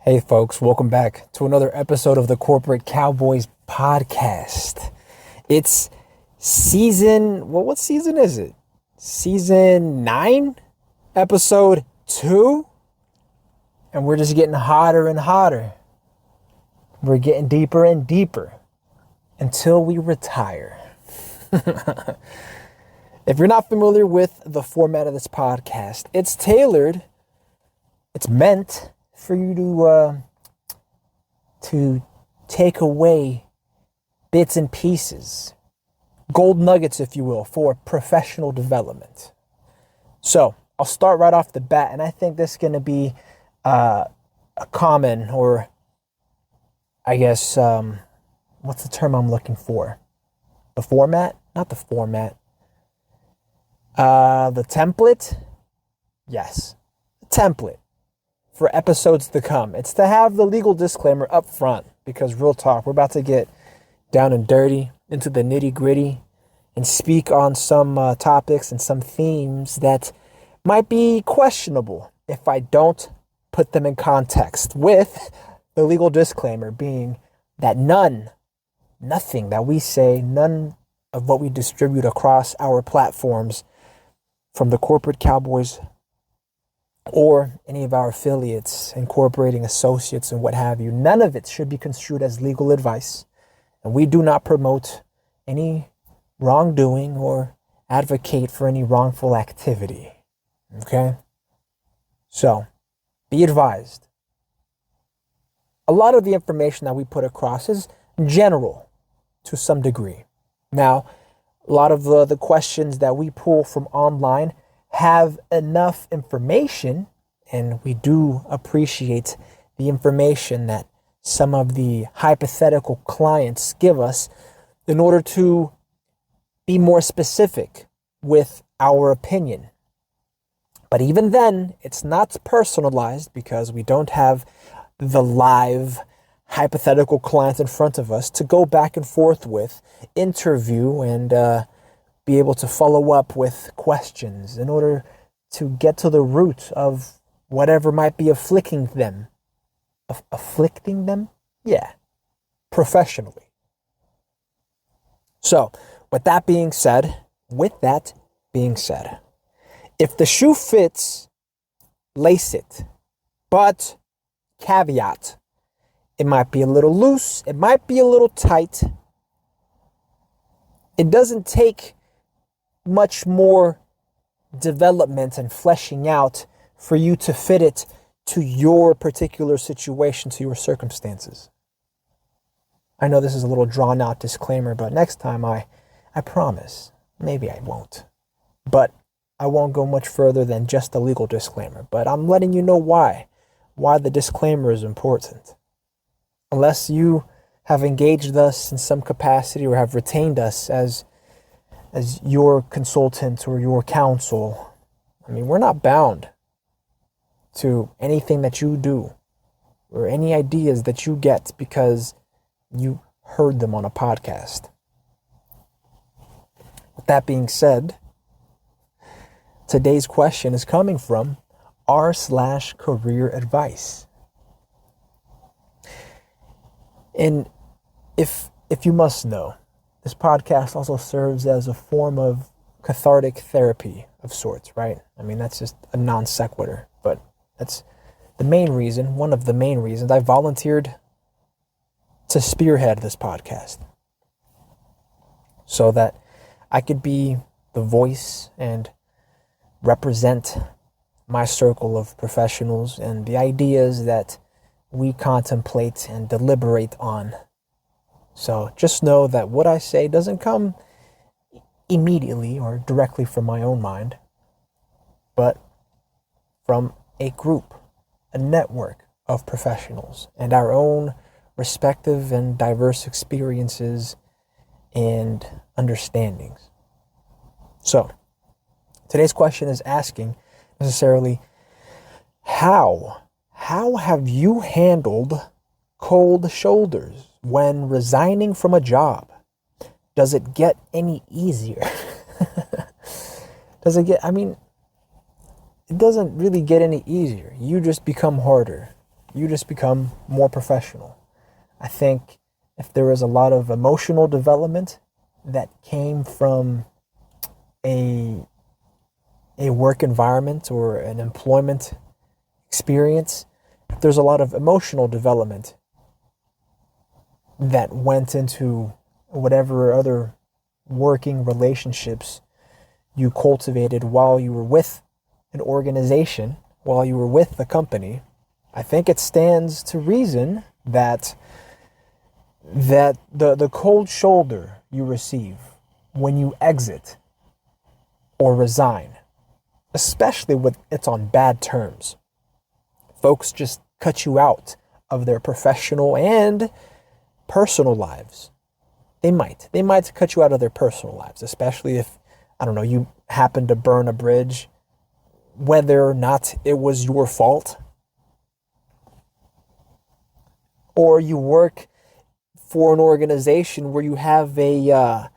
Hey folks, welcome back to another episode of the Corporate Cowboys podcast. It's what season is it? Season 9, episode 2, and we're just getting hotter and hotter. We're getting deeper and deeper until we retire. If you're not familiar with the format of this podcast, it's meant for you to take away bits and pieces, gold nuggets, if you will, for professional development. So I'll start right off the bat, and I think this is going to be a common, or I guess, what's the term I'm looking for? The format? Not the format. The template? Yes, the template for episodes to come. It's to have the legal disclaimer up front, because real talk, we're about to get down and dirty into the nitty gritty and speak on some topics and some themes that might be questionable if I don't put them in context, with the legal disclaimer being that nothing that we say, none of what we distribute across our platforms from the Corporate Cowboys or any of our affiliates, incorporating associates and what have you, none of it should be construed as legal advice. And we do not promote any wrongdoing or advocate for any wrongful activity. Okay? So, be advised. A lot of the information that we put across is general to some degree. Now, a lot of the questions that we pull from online have enough information, and we do appreciate the information that some of the hypothetical clients give us in order to be more specific with our opinion. But even then, it's not personalized, because we don't have the live hypothetical clients in front of us to go back and forth with, interview, and be able to follow up with questions in order to get to the root of whatever might be afflicting them. Afflicting them? Yeah. Professionally. So, with that being said, if the shoe fits, lace it. But, caveat, it might be a little loose, it might be a little tight. It doesn't take much more development and fleshing out for you to fit it to your particular situation, to your circumstances. I know this is a little drawn out disclaimer, but next time I promise, maybe I won't. But I won't go much further than just a legal disclaimer. But I'm letting you know why the disclaimer is important. Unless you have engaged us in some capacity or have retained us as your consultant or your counsel, I mean, we're not bound to anything that you do or any ideas that you get because you heard them on a podcast. With that being said, today's question is coming from r/career advice. And if you must know, this podcast also serves as a form of cathartic therapy of sorts, right? I mean, that's just a non sequitur, but that's one of the main reasons I volunteered to spearhead this podcast, so that I could be the voice and represent my circle of professionals and the ideas that we contemplate and deliberate on. So just know that what I say doesn't come immediately or directly from my own mind, but from a group, a network of professionals, and our own respective and diverse experiences and understandings. So today's question is asking necessarily, how have you handled cold shoulders when resigning from a job? Does it get any easier? It doesn't really get any easier. You just become harder. You just become more professional. I think if there is a lot of emotional development that came from a work environment or an employment experience, if there's a lot of emotional development that went into whatever other working relationships you cultivated while you were with an organization, while you were with the company, I think it stands to reason that the cold shoulder you receive when you exit or resign, especially when it's on bad terms, folks just cut you out of their professional and personal lives. They might cut you out of their personal lives, especially if, I don't know, you happen to burn a bridge, whether or not it was your fault, or you work for an organization where you have a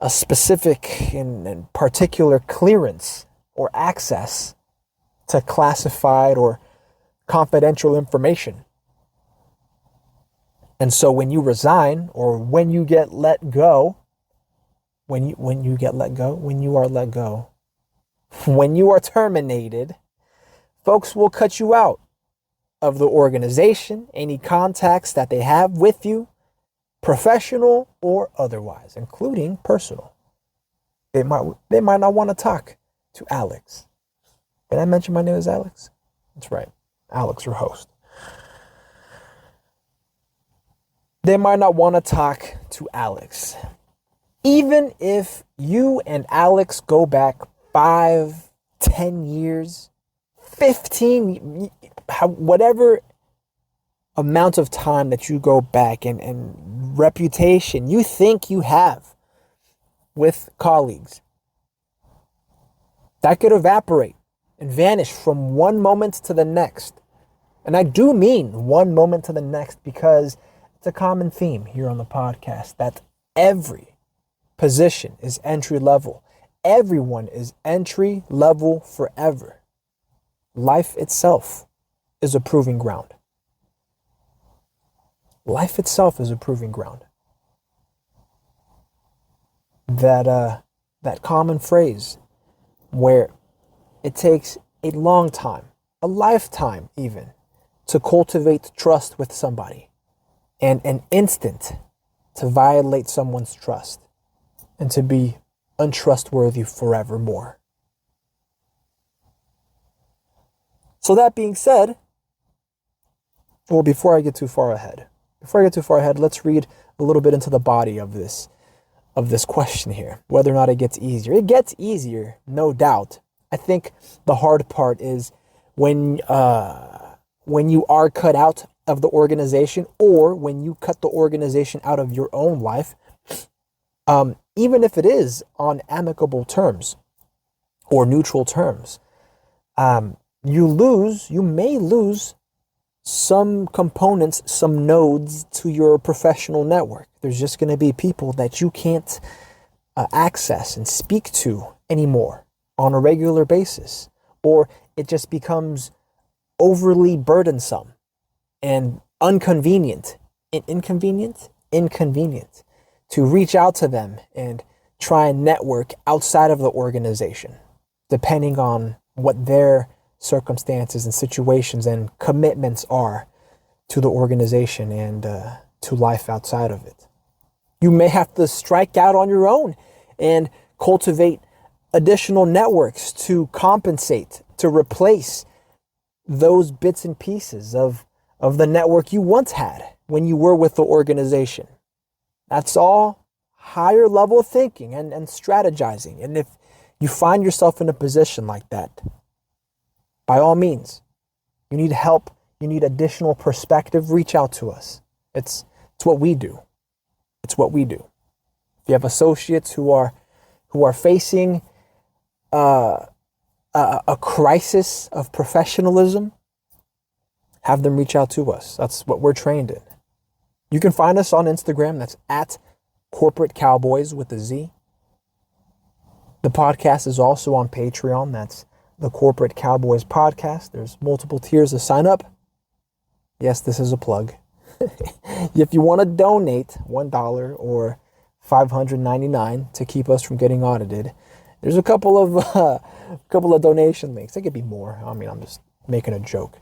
specific and particular clearance or access to classified or confidential information. And so when you resign, or when you get let go, when you are terminated, folks will cut you out of the organization, any contacts that they have with you, professional or otherwise, including personal. They might not want to talk to Alex. Did I mention my name is Alex? That's right. Alex, your host. They might not want to talk to Alex. Even if you and Alex go back 5, 10 years, 15, whatever amount of time that you go back and reputation you think you have with colleagues, that could evaporate and vanish from one moment to the next. And I do mean one moment to the next, because it's a common theme here on the podcast that every position is entry level. Everyone is entry level forever. Life itself is a proving ground. Life itself is a proving ground. That common phrase where it takes a long time, a lifetime even, to cultivate trust with somebody, and an instant to violate someone's trust and to be untrustworthy forevermore. So that being said, well, before I get too far ahead, let's read a little bit into the body of this question here, whether or not it gets easier. It gets easier, no doubt. I think the hard part is when you are cut out of the organization, or when you cut the organization out of your own life, even if it is on amicable terms or neutral terms, you may lose some components, some nodes to your professional network. There's just going to be people that you can't access and speak to anymore on a regular basis, or it just becomes overly burdensome and inconvenient to reach out to them and try and network outside of the organization, depending on what their circumstances and situations and commitments are to the organization and to life outside of it. You may have to strike out on your own and cultivate additional networks to compensate, to replace those bits and pieces of the network you once had when you were with the organization. That's all higher level thinking and strategizing. And if you find yourself in a position like that, by all means, you need help, you need additional perspective, reach out to us. It's what we do. It's what we do. If you have associates who are facing a crisis of professionalism, have them reach out to us. That's what we're trained in. You can find us on Instagram. That's at Corporate Cowboys with a Z. The podcast is also on Patreon. That's the Corporate Cowboys podcast. There's multiple tiers to sign up. Yes, this is a plug. If you want to donate $1 or $599 to keep us from getting audited, there's a couple of donation links. It could be more. I mean, I'm just making a joke.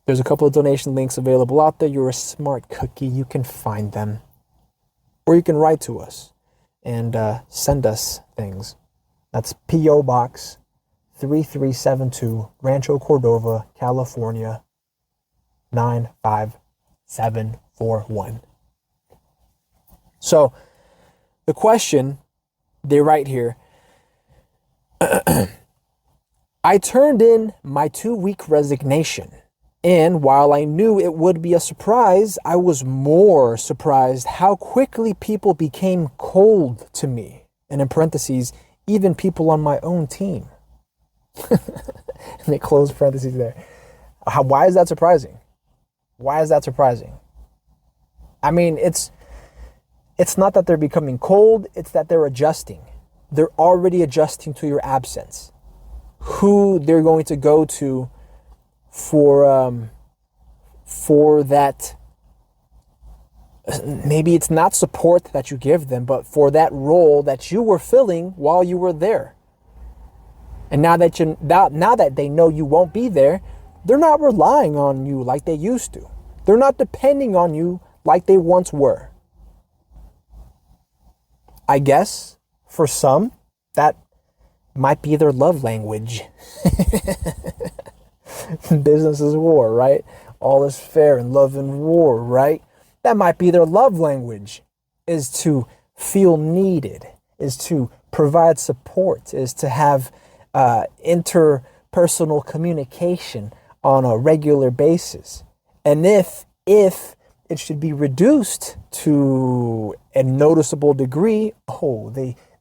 There's a couple of donation links available out there. You're a smart cookie. You can find them. Or you can write to us and send us things. That's P.O. Box 3372, Rancho Cordova, California, 95741. So, the question, they write here, I turned in my 2-week resignation. And while I knew it would be a surprise, I was more surprised how quickly people became cold to me. And in parentheses, even people on my own team. And they close parentheses there. Why is that surprising? Why is that surprising? I mean, it's not that they're becoming cold, it's that they're adjusting. They're already adjusting to your absence. Who they're going to go to for that, maybe it's not support that you give them, but for that role that you were filling while you were there. And now that they know you won't be there, they're not relying on you like they used to. They're not depending on you like they once were. I guess for some, that might be their love language. Business is war, right? All is fair in love and war, right? That might be their love language, is to feel needed, is to provide support, is to have interpersonal communication on a regular basis. And if it should be reduced to a noticeable degree,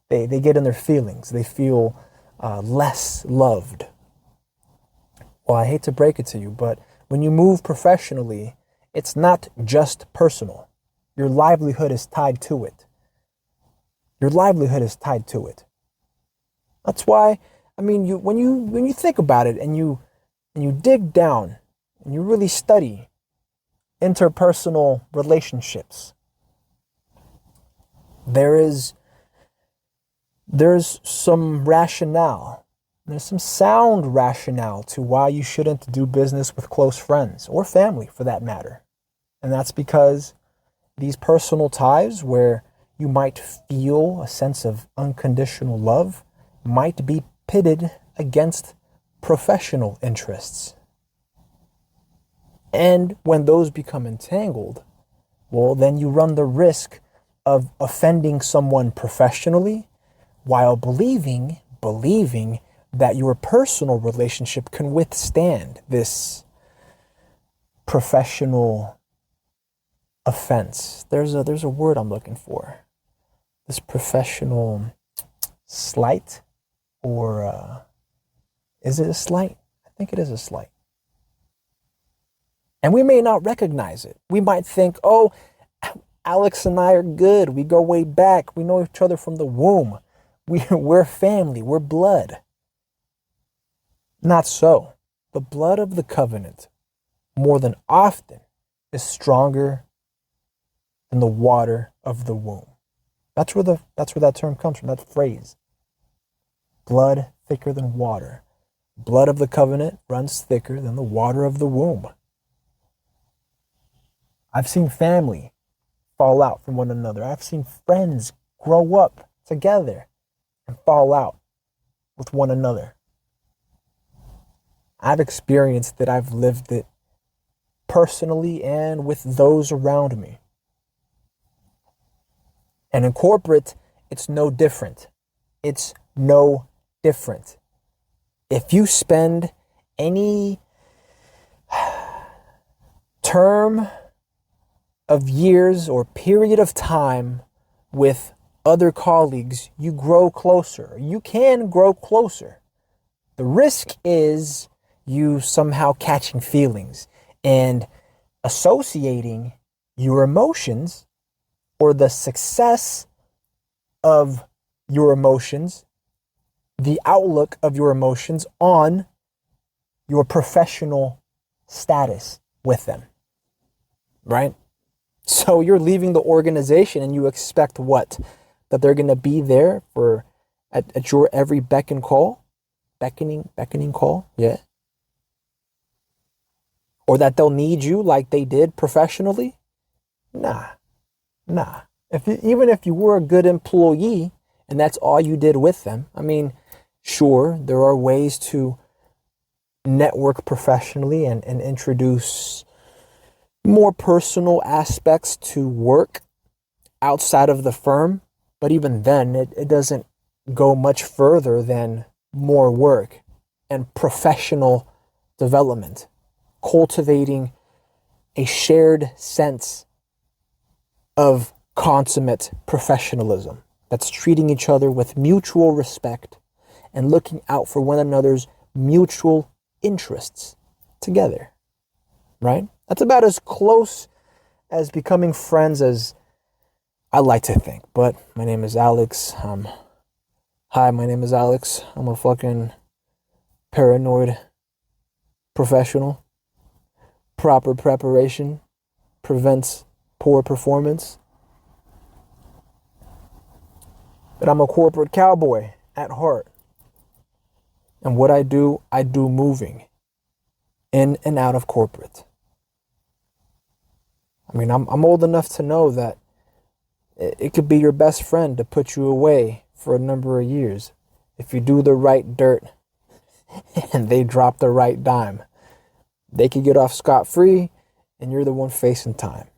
they get in their feelings. They feel less loved. Well, I hate to break it to you, but when you move professionally, it's not just personal. Your livelihood is tied to it. Your livelihood is tied to it. That's why, I mean, when you think about it and you dig down and you really study interpersonal relationships, there's some rationale. There's some sound rationale to why you shouldn't do business with close friends or family for that matter. And that's because these personal ties where you might feel a sense of unconditional love might be pitted against professional interests. And when those become entangled, well, then you run the risk of offending someone professionally while believing that your personal relationship can withstand this professional offense. There's a word I'm looking for. This professional slight, or is it a slight? I think it is a slight. And we may not recognize it. We might think, oh, Alex and I are good. We go way back. We know each other from the womb. We're family. We're blood. Not so. The blood of the covenant, more than often, is stronger than the water of the womb. That's where that term comes from, that phrase. Blood thicker than water. Blood of the covenant runs thicker than the water of the womb. I've seen family fall out from one another. I've seen friends grow up together and fall out with one another. I've experienced it. I've lived it personally and with those around me. And in corporate, it's no different. It's no different. If you spend any term of years or period of time with other colleagues, you grow closer. You can grow closer. The risk is you somehow catching feelings and associating your emotions or the success of your emotions, the outlook of your emotions on your professional status with them, right? So you're leaving the organization and you expect what? That they're going to be there at your every beck and call? Beckoning call? Yeah. Or that they'll need you like they did professionally? Nah. Even if you were a good employee and that's all you did with them, I mean, sure, there are ways to network professionally and introduce more personal aspects to work outside of the firm. But even then, it doesn't go much further than more work and professional development, cultivating a shared sense of consummate professionalism that's treating each other with mutual respect and looking out for one another's mutual interests together, right? That's about as close as becoming friends as I like to think. But my name is Alex. Hi, my name is Alex. I'm a fucking paranoid professional. Proper preparation prevents poor performance. But I'm a corporate cowboy at heart. And what I do moving in and out of corporate. I mean, I'm old enough to know that it could be your best friend to put you away for a number of years if you do the right dirt and they drop the right dime. They could get off scot-free and you're the one facing time.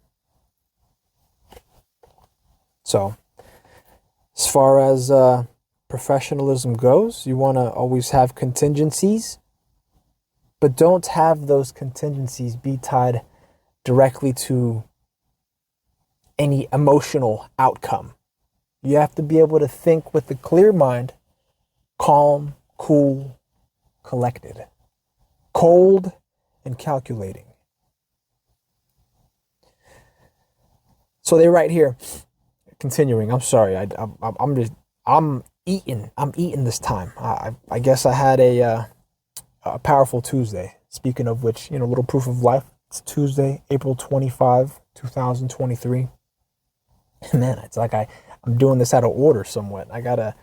So, as far as professionalism goes, you want to always have contingencies, but don't have those contingencies be tied directly to any emotional outcome. You have to be able to think with a clear mind, calm, cool, collected, cold, and calculating. So they write here, continuing. I'm sorry, I'm eating this time. I guess I had a powerful Tuesday. Speaking of which, little proof of life. It's Tuesday, April 25, 2023. Man, it's like I'm doing this out of order somewhat. I gotta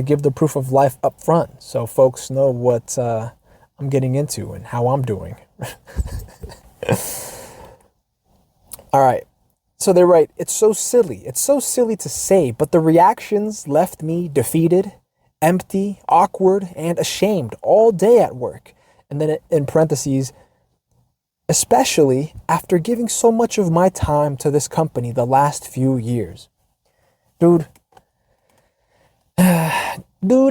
give the proof of life up front so folks know what I'm getting into and how I'm doing. All right. So they write, it's so silly to say, but the reactions left me defeated, empty, awkward, and ashamed all day at work. And then in parentheses, especially after giving so much of my time to this company the last few years. Dude, you're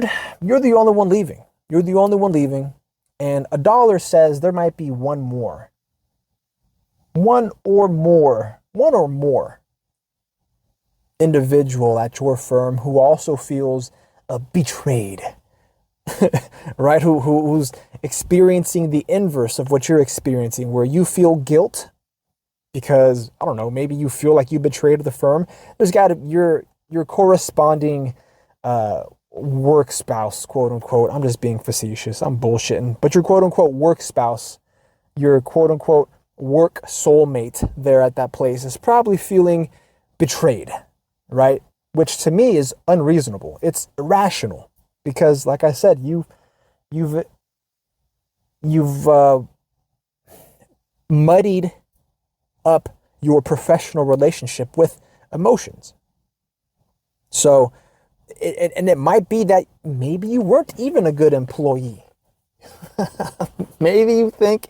the only one leaving. You're the only one leaving. And a dollar says there might be one or more individual at your firm who also feels betrayed, right? Who's experiencing the inverse of what you're experiencing, where you feel guilt because, I don't know, maybe you feel like you betrayed the firm. There's got to your corresponding work spouse, quote unquote. I'm just being facetious. I'm bullshitting. But your quote unquote work spouse, your quote unquote work soulmate there at that place is probably feeling betrayed, right? Which to me is unreasonable. It's irrational because, like I said, you've muddied up your professional relationship with emotions. So, it might be that maybe you weren't even a good employee. Maybe you think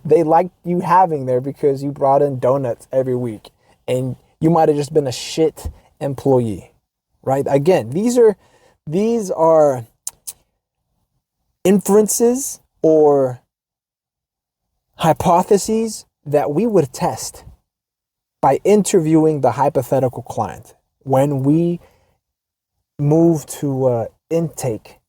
they liked you having there because you brought in donuts every week and you might have just been a shit employee, right? Again, these are inferences or hypotheses that we would test by interviewing the hypothetical client when we move to intake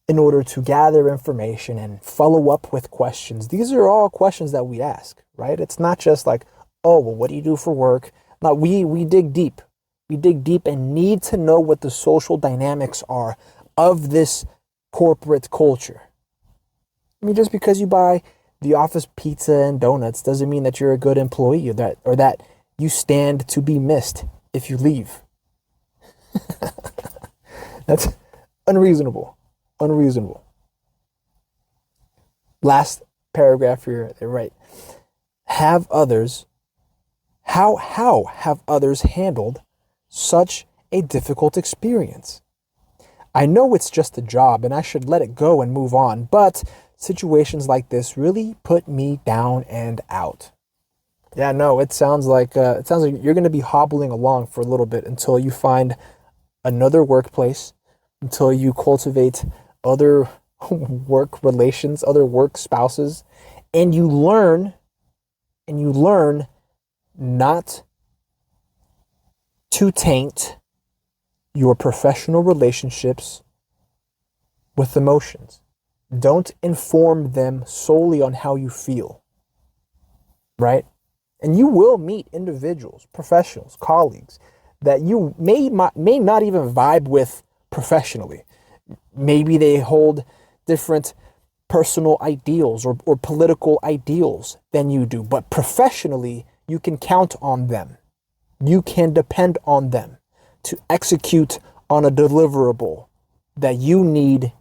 in order to gather information and follow up with questions. These are all questions that we ask, right? It's not just like, oh, well, what do you do for work? No, we dig deep. We dig deep and need to know what the social dynamics are of this corporate culture. I mean, just because you buy the office pizza and donuts doesn't mean that you're a good employee or that you stand to be missed if you leave. That's unreasonable. Unreasonable. Last paragraph here, they write, how have others handled such a difficult experience? I know it's just a job and I should let it go and move on, but situations like this really put me down and out. Yeah, no, it sounds like you're going to be hobbling along for a little bit until you find another workplace, until you cultivate other work relations, other work spouses, and you learn not to taint your professional relationships with emotions. Don't inform them solely on how you feel, right? And you will meet individuals, professionals, colleagues that you may not even vibe with professionally. Maybe they hold different personal ideals or political ideals than you do, but professionally, you can count on them. You can depend on them to execute on a deliverable that you need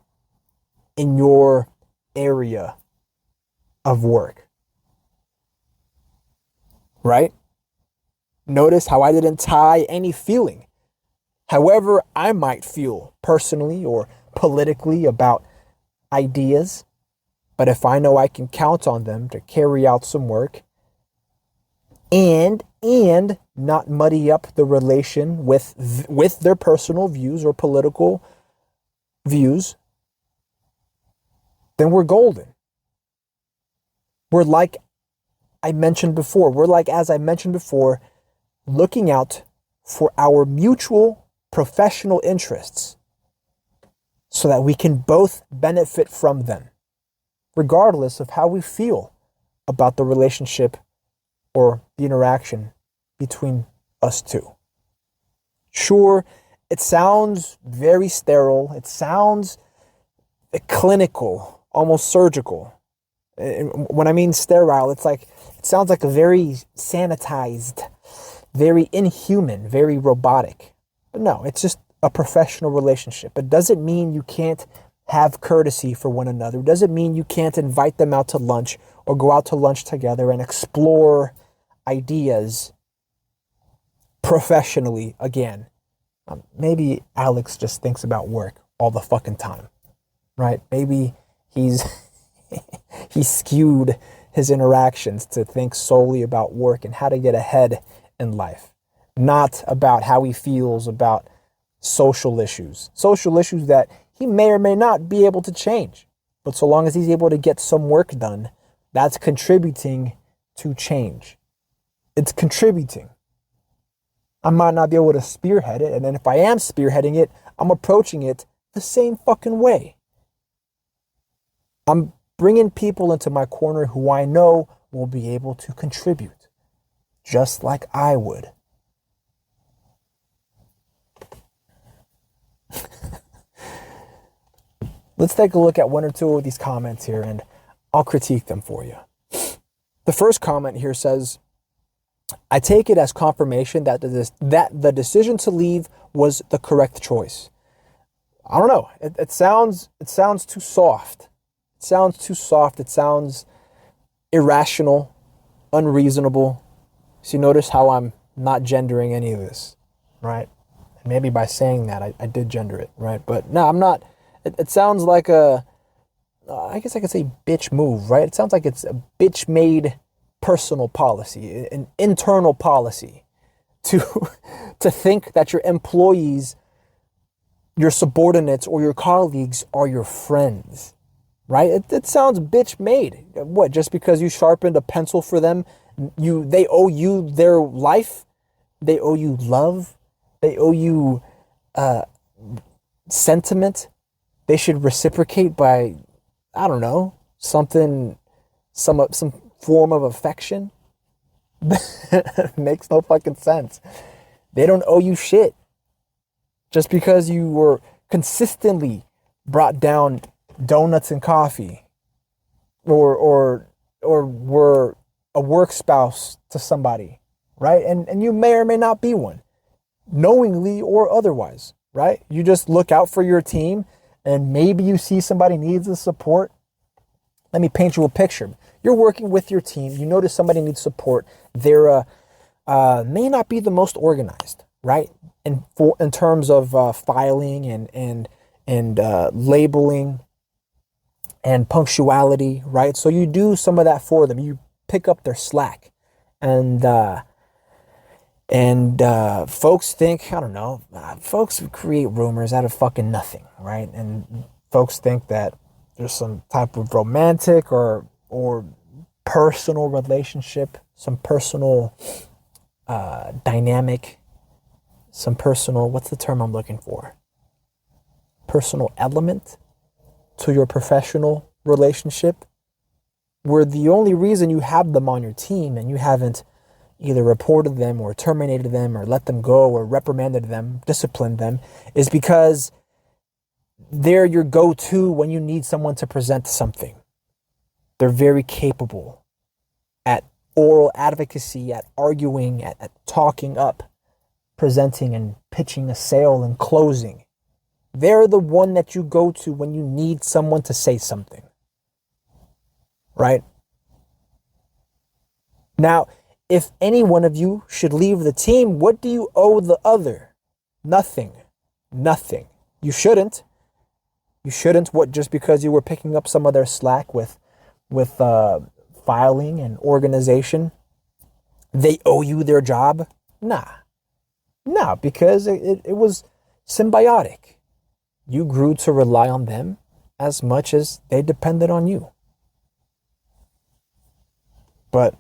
in your area of work. Right? Notice how I didn't tie any feeling. However I might feel personally or politically about ideas, but if I know I can count on them to carry out some work and not muddy up the relation with their personal views or political views, then we're golden. We're like as I mentioned before, looking out for our mutual professional interests so that we can both benefit from them, regardless of how we feel about the relationship or the interaction between us two. Sure, it sounds very sterile. It sounds clinical, almost surgical. And when I mean sterile, it sounds like a very sanitized, very inhuman, very robotic. But no, it's just a professional relationship. It doesn't mean you can't have courtesy for one another. It doesn't mean you can't invite them out to lunch or go out to lunch together and explore ideas professionally again. Maybe Alex just thinks about work all the fucking time, right? Maybe he's skewed his interactions to think solely about work and how to get ahead in life, not about how he feels about social issues that he may or may not be able to change. But so long as he's able to get some work done, that's contributing to change. It's contributing. I might not be able to spearhead it, and then if I am spearheading it, I'm approaching it the same fucking way. I'm bringing people into my corner who I know will be able to contribute, just like I would. Let's take a look at one or two of these comments here, and I'll critique them for you. The first comment here says, I take it as confirmation that the decision to leave was the correct choice. I don't know. It sounds too soft. It sounds too soft. It sounds irrational, unreasonable. So you notice how I'm not gendering any of this, right? And maybe by saying that, I did gender it, right? But no, I'm not. It sounds like I guess I could say bitch move, right? It sounds like it's a bitch made personal policy, an internal policy to think that your employees, your subordinates, or your colleagues are your friends, right? It sounds bitch made. What, just because you sharpened a pencil for them, they owe you their life? They owe you love? They owe you sentiment? They should reciprocate by, I don't know, some form of affection? Makes no fucking sense. They don't owe you shit. Just because you were consistently brought down donuts and coffee or were a work spouse to somebody, right? And you may or may not be one, knowingly or otherwise, right? You just look out for your team, and maybe you see somebody needs the support. Let me paint you a picture. You're working with your team. You notice somebody needs support. They're may not be the most organized, right? In terms of filing and labeling and punctuality, right? So you do some of that for them. You pick up their slack, and folks think, I don't know, folks create rumors out of fucking nothing, right? And folks think that there's some type of romantic or personal relationship, some personal dynamic, some personal, what's the term I'm looking for? Personal element to your professional relationship, where the only reason you have them on your team and you haven't either reported them or terminated them or let them go or reprimanded them, disciplined them, is because they're your go-to when you need someone to present something. They're very capable at oral advocacy, at arguing, at talking up, presenting and pitching a sale and closing. They're the one that you go to when you need someone to say something, right? Now, if any one of you should leave the team, what do you owe the other? Nothing. You shouldn't. What, just because you were picking up some of their slack with filing and organization, they owe you their job? Nah, because it was symbiotic. You grew to rely on them as much as they depended on you. But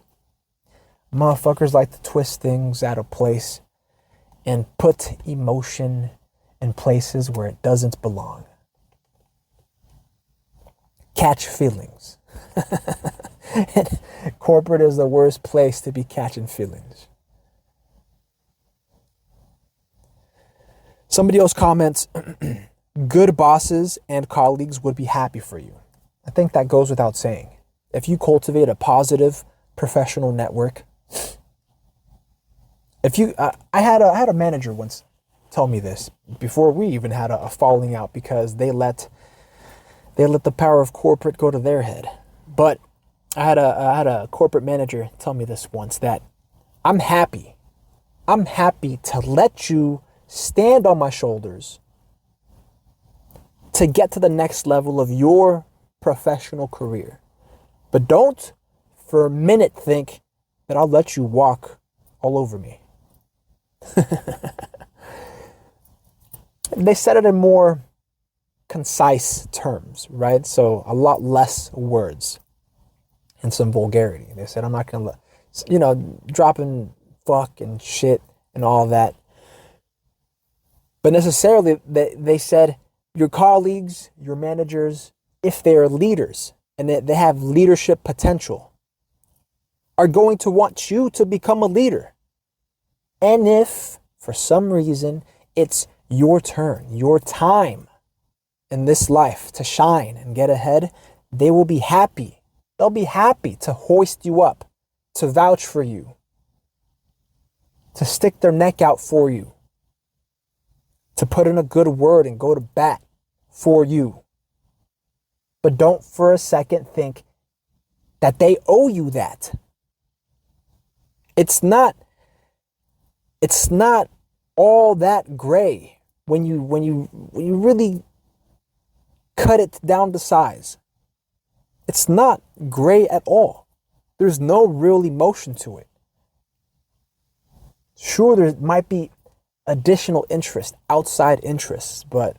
motherfuckers like to twist things out of place and put emotion in places where it doesn't belong. Catch feelings. Corporate is the worst place to be catching feelings. Somebody else comments, good bosses and colleagues would be happy for you. I think that goes without saying. If you cultivate a positive professional network, I had a manager once tell me this before we even had a falling out, because they let the power of corporate go to their head. But I had a corporate manager tell me this once, that I'm happy to let you stand on my shoulders to get to the next level of your professional career. But don't for a minute think that I'll let you walk all over me. They said it in more concise terms, right? So a lot less words and some vulgarity. They said, I'm not going to let, dropping fuck and shit and all that. But necessarily, they said your colleagues, your managers, if they are leaders and they have leadership potential, are going to want you to become a leader. And if, for some reason, it's your turn, your time in this life to shine and get ahead, they will be happy. They'll be happy to hoist you up, to vouch for you, to stick their neck out for you, to put in a good word and go to bat for you. But don't for a second think that they owe you that. It's not all that gray when you really cut it down to size. It's not gray at all. There's no real emotion to it. Sure, there might be additional interest, outside interests, but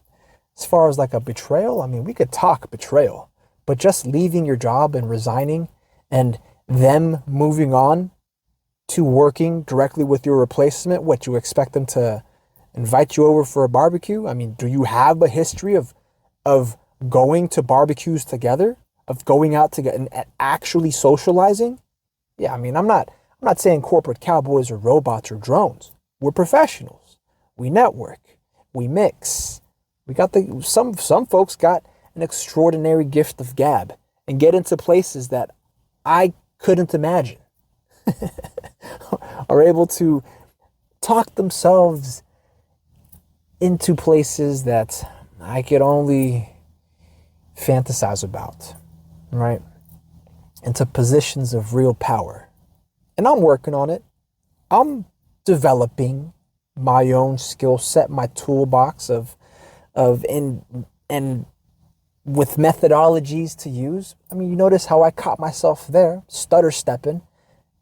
as far as like a betrayal, I mean, we could talk betrayal, but just leaving your job and resigning and them moving on to working directly with your replacement, what, you expect them to invite you over for a barbecue? I mean, do you have a history of going to barbecues together, of going out together and actually socializing? Yeah, I mean, I'm not saying corporate cowboys are robots or drones. We're professionals. We network. We mix. We got some folks got an extraordinary gift of gab and get into places that I couldn't imagine are able to talk themselves into places that I could only fantasize about, right? Into positions of real power. And I'm working on it. I'm developing my own skill set, my toolbox of and with methodologies to use. I mean, you notice how I caught myself there, stutter stepping.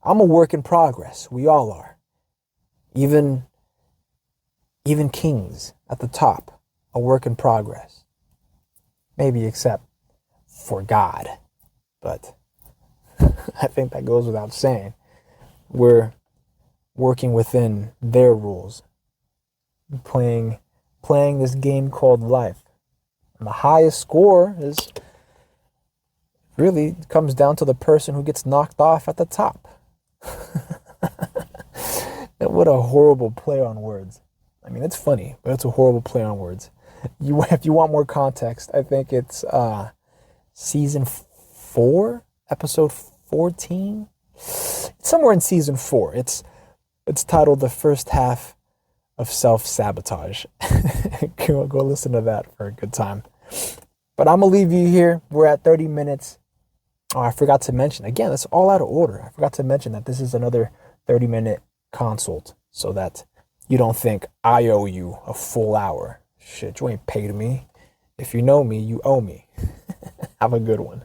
I'm a work in progress. We all are. Even kings at the top, a work in progress. Maybe except for God. But I think that goes without saying. We're working within their rules. Playing this game called life. And the highest score is really comes down to the person who gets knocked off at the top. What a horrible play on words. I mean, it's funny, but it's a horrible play on words. If you want more context, I think it's season 4, episode 14. It's somewhere in season 4. It's titled The First Half of Self-Sabotage. Go listen to that for a good time. But I'm going to leave you here. We're at 30 minutes. Oh, I forgot to mention, again, that's all out of order. I forgot to mention that this is another 30-minute consult so that you don't think I owe you a full hour. Shit, you ain't paid me. If you know me, you owe me. Have a good one.